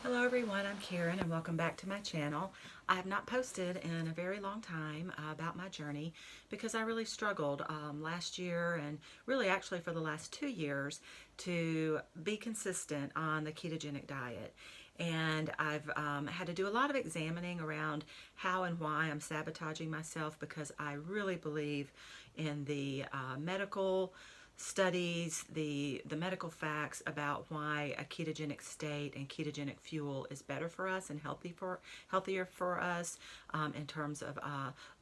Hello everyone, I'm Karen and welcome back to my channel. I have not posted in a very long time about my journey because I really struggled last year and really actually for the last 2 years to be consistent on the ketogenic diet. And I've had to do a lot of examining around how and why I'm sabotaging myself because I really believe in the medical studies, the medical facts about why a ketogenic state and ketogenic fuel is better for us and healthier for us in terms of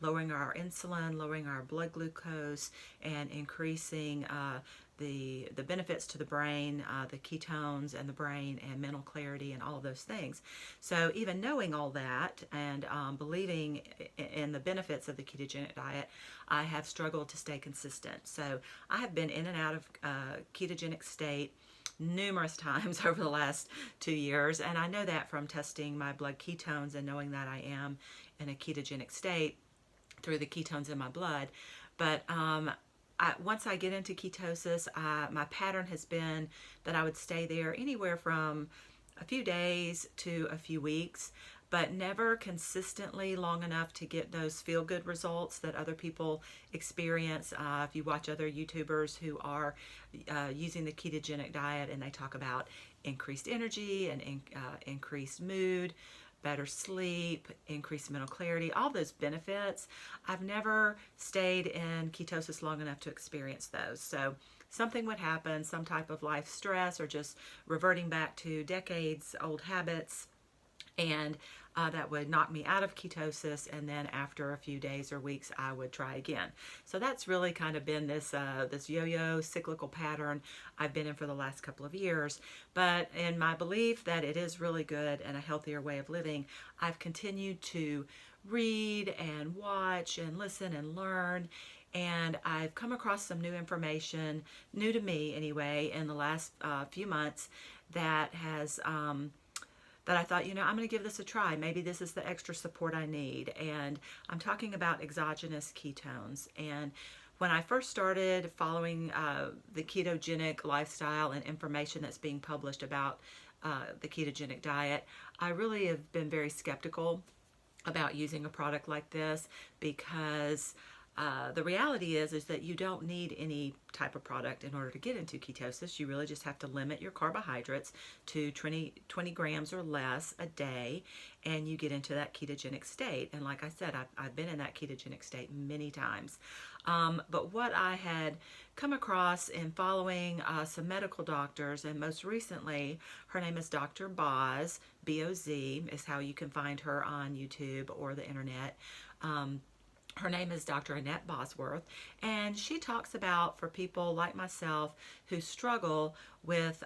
lowering our insulin, lowering our blood glucose, and increasing the benefits to the brain, the ketones and the brain and mental clarity and all of those things. So even knowing all that and believing in the benefits of the ketogenic diet, I have struggled to stay consistent. So I have been in and out of ketogenic state numerous times over the last 2 years, and I know that from testing my blood ketones and knowing that I am in a ketogenic state through the ketones in my blood. But once I get into ketosis, my pattern has been that I would stay there anywhere from a few days to a few weeks, but never consistently long enough to get those feel good results that other people experience. If you watch other YouTubers who are using the ketogenic diet and they talk about increased energy and increased mood, better sleep, increased mental clarity, all those benefits, I've never stayed in ketosis long enough to experience those. So something would happen, some type of life stress or just reverting back to decades old habits, and that would knock me out of ketosis, and then after a few days or weeks I would try again. So that's really kind of been this yo-yo cyclical pattern I've been in for the last couple of years. But in my belief that it is really good and a healthier way of living, I've continued to read and watch and listen and learn, and I've come across some new information, new to me anyway, in the last few months that has that I thought, I'm going to give this a try. Maybe this is the extra support I need. And I'm talking about exogenous ketones. And when I first started following the ketogenic lifestyle and information that's being published about the ketogenic diet, I really have been very skeptical about using a product like this because the reality is that you don't need any type of product in order to get into ketosis. You really just have to limit your carbohydrates to 20 grams or less a day, and you get into that ketogenic state. And like I said, I've been in that ketogenic state many times. But what I had come across in following some medical doctors, and most recently, her name is Dr. Boz, B-O-Z is how you can find her on YouTube or the internet. Her name is Dr. Annette Bosworth, and she talks about, for people like myself who struggle with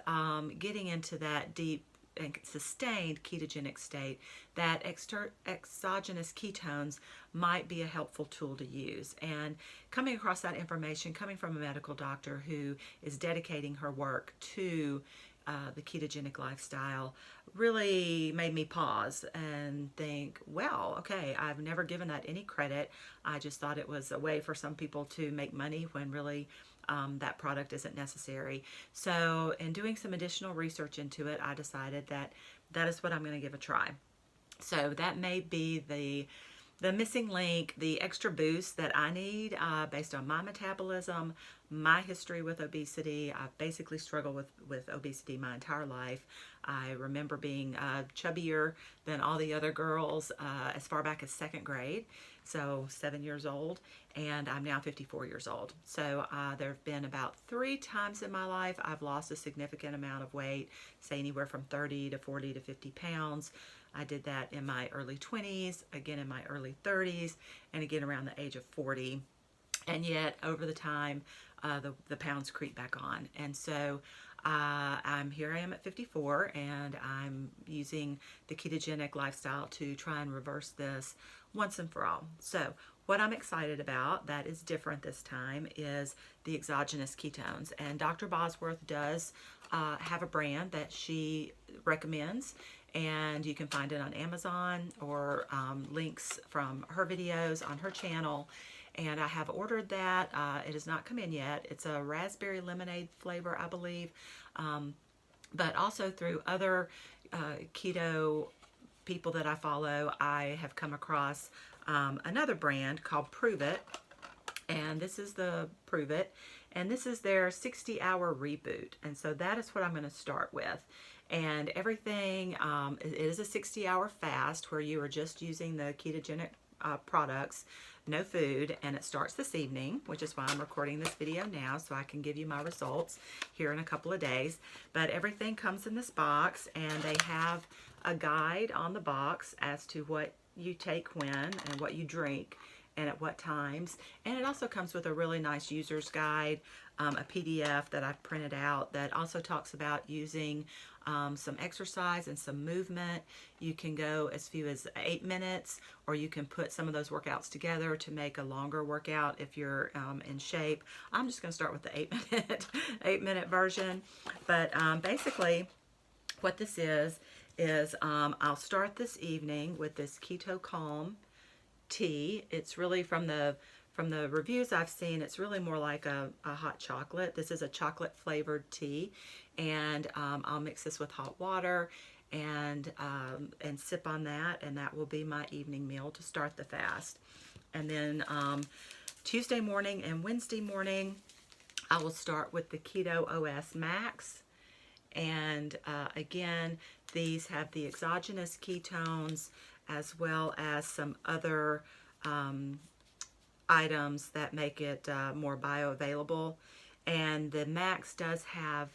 getting into that deep and sustained ketogenic state, that exogenous ketones might be a helpful tool to use. And coming across that information, coming from a medical doctor who is dedicating her work to the ketogenic lifestyle, really made me pause and think, well, okay, I've never given that any credit. I just thought it was a way for some people to make money when really that product isn't necessary. So in doing some additional research into it, I decided that that is what I'm going to give a try. So that may be the missing link, the extra boost that I need based on my metabolism, my history with obesity. I've basically struggled with obesity my entire life. I remember being chubbier than all the other girls as far back as second grade, so 7 years old, and I'm now 54 years old. So there have been about 3 times in my life I've lost a significant amount of weight, say anywhere from 30 to 40 to 50 pounds. I did that in my early 20s, again in my early 30s, and again around the age of 40. And yet, over the time, the pounds creep back on. And so I am at 54, and I'm using the ketogenic lifestyle to try and reverse this once and for all. So what I'm excited about that is different this time is the exogenous ketones. And Dr. Bosworth does have a brand that she recommends, and you can find it on Amazon or links from her videos on her channel. And I have ordered that. It has not come in yet. It's a raspberry lemonade flavor, I believe. But also through other keto people that I follow, I have come across another brand called Pruvit, and this is the Pruvit, and this is their 60-hour reboot, and so that is what I'm going to start with. And everything, it is a 60-hour fast where you are just using the ketogenic products, no food, and it starts this evening, which is why I'm recording this video now, so I can give you my results here in a couple of days. But everything comes in this box, and they have a guide on the box as to what you take when and what you drink and at what times. And it also comes with a really nice user's guide, a PDF that I've printed out that also talks about using some exercise and some movement. You can go as few as 8 minutes, or you can put some of those workouts together to make a longer workout if you're in shape. I'm just going to start with the 8-minute version. But basically what this is I'll start this evening with this Keto Calm tea. It's really from the reviews I've seen, it's really more like a hot chocolate. This is a chocolate flavored tea, and I'll mix this with hot water and sip on that, and that will be my evening meal to start the fast. And then Tuesday morning and Wednesday morning, I will start with the Keto OS Max. And again, these have the exogenous ketones as well as some other items that make it more bioavailable. And the Max does have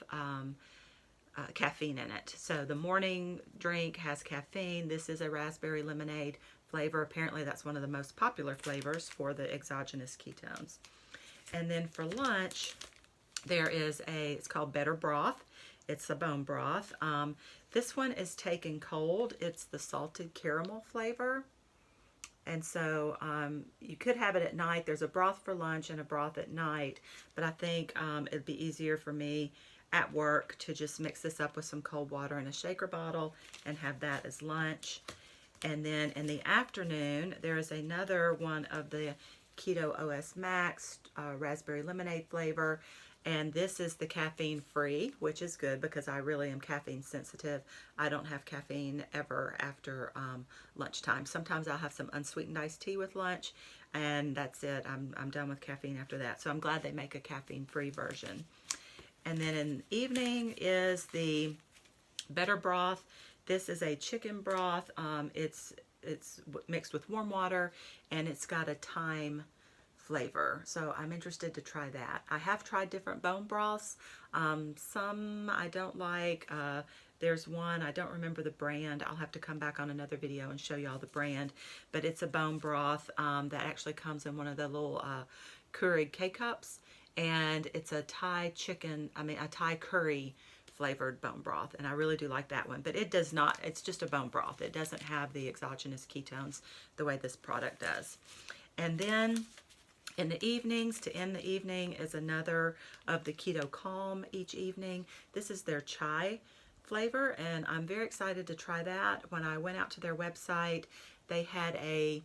caffeine in it. So the morning drink has caffeine. This is a raspberry lemonade flavor. Apparently that's one of the most popular flavors for the exogenous ketones. And then for lunch, there is it's called Better Broth. It's a bone broth. This one is taken cold. It's the salted caramel flavor. And so you could have it at night. There's a broth for lunch and a broth at night. But I think it'd be easier for me at work to just mix this up with some cold water in a shaker bottle and have that as lunch. And then in the afternoon, there is another one of the Keto OS Max raspberry lemonade flavor. And this is the caffeine free, which is good because I really am caffeine sensitive. I don't have caffeine ever after lunchtime. Sometimes I'll have some unsweetened iced tea with lunch, and that's it. I'm done with caffeine after that. So I'm glad they make a caffeine free version. And then in the evening is the Better Broth. This is a chicken broth. It's mixed with warm water, and it's got a thyme flavor. So I'm interested to try that. I have tried different bone broths. Some I don't like. There's one, I don't remember the brand. I'll have to come back on another video and show you all the brand. But it's a bone broth that actually comes in one of the little Keurig K-cups. And it's a Thai curry flavored bone broth. And I really do like that one. But it does not, it's just a bone broth. It doesn't have the exogenous ketones the way this product does. And then in the evenings, to end the evening, is another of the Keto Calm each evening. This is their chai flavor, and I'm very excited to try that. When I went out to their website, they had I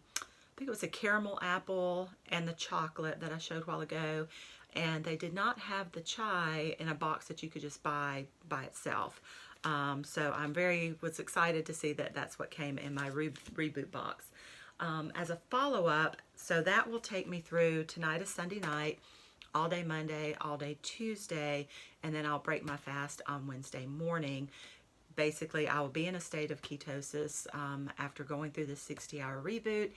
think it was a caramel apple and the chocolate that I showed a while ago, and they did not have the chai in a box that you could just buy by itself. So I was excited to see that that's what came in my Reboot box. As a follow-up, so that will take me through, tonight is Sunday night, all day Monday, all day Tuesday, and then I'll break my fast on Wednesday morning. Basically, I will be in a state of ketosis after going through the 60-hour reboot,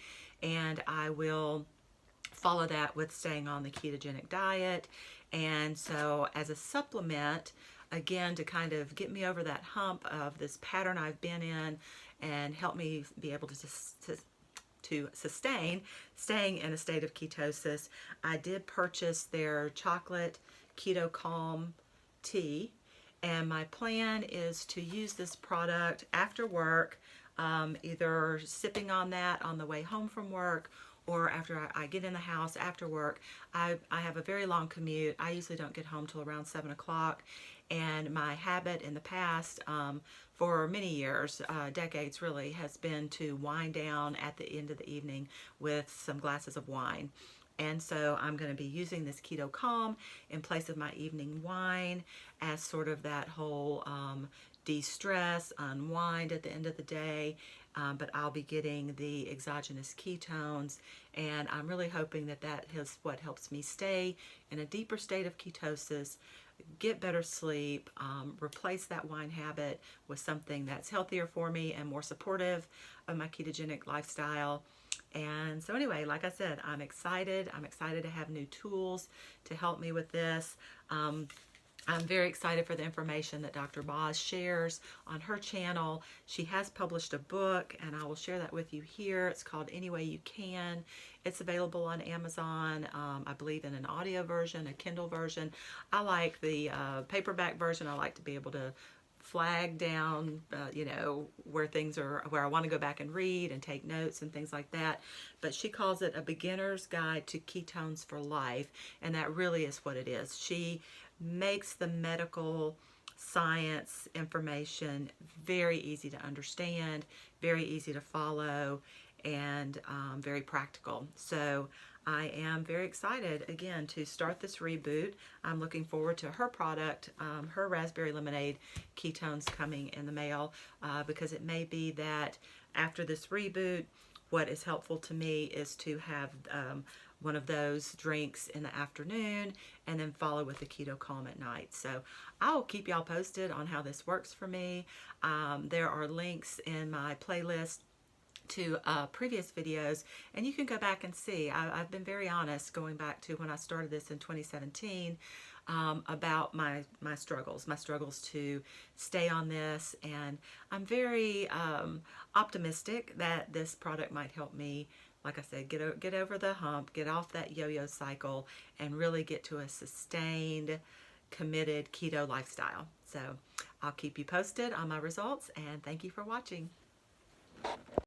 and I will follow that with staying on the ketogenic diet. And so as a supplement, again, to kind of get me over that hump of this pattern I've been in and help me be able to sustain staying in a state of ketosis, I did purchase their chocolate Keto Calm tea, and my plan is to use this product after work, either sipping on that on the way home from work or after I get in the house after work. I have a very long commute. I usually don't get home till around 7 o'clock, and my habit in the past for many years, decades really, has been to wind down at the end of the evening with some glasses of wine. And so I'm going to be using this Keto Calm in place of my evening wine as sort of that whole de-stress, unwind at the end of the day. But I'll be getting the exogenous ketones, and I'm really hoping that that is what helps me stay in a deeper state of ketosis, get better sleep, replace that wine habit with something that's healthier for me and more supportive of my ketogenic lifestyle. And so anyway, like I said, I'm excited. I'm excited to have new tools to help me with this. I'm very excited for the information that Dr. Boz shares on her channel. She has published a book, and I will share that with you here. It's called Any Way You Can. It's available on Amazon, I believe in an audio version, a Kindle version. I like the paperback version. I like to be able to flag down, where things are, where I want to go back and read and take notes and things like that. But she calls it A Beginner's Guide to Ketones for Life, and that really is what it is. She makes the medical science information very easy to understand, very easy to follow, and very practical. So I am very excited again to start this reboot. I'm looking forward to her product, her raspberry lemonade ketones coming in the mail, because it may be that after this reboot, what is helpful to me is to have one of those drinks in the afternoon and then follow with the keto calm at night. So I'll keep y'all posted on how this works for me. There are links in my playlist to previous videos, and you can go back and see. I've been very honest going back to when I started this in 2017 about my struggles to stay on this, and I'm very optimistic that this product might help me, like I said, get over the hump, get off that yo-yo cycle, and really get to a sustained, committed keto lifestyle. So I'll keep you posted on my results, and thank you for watching.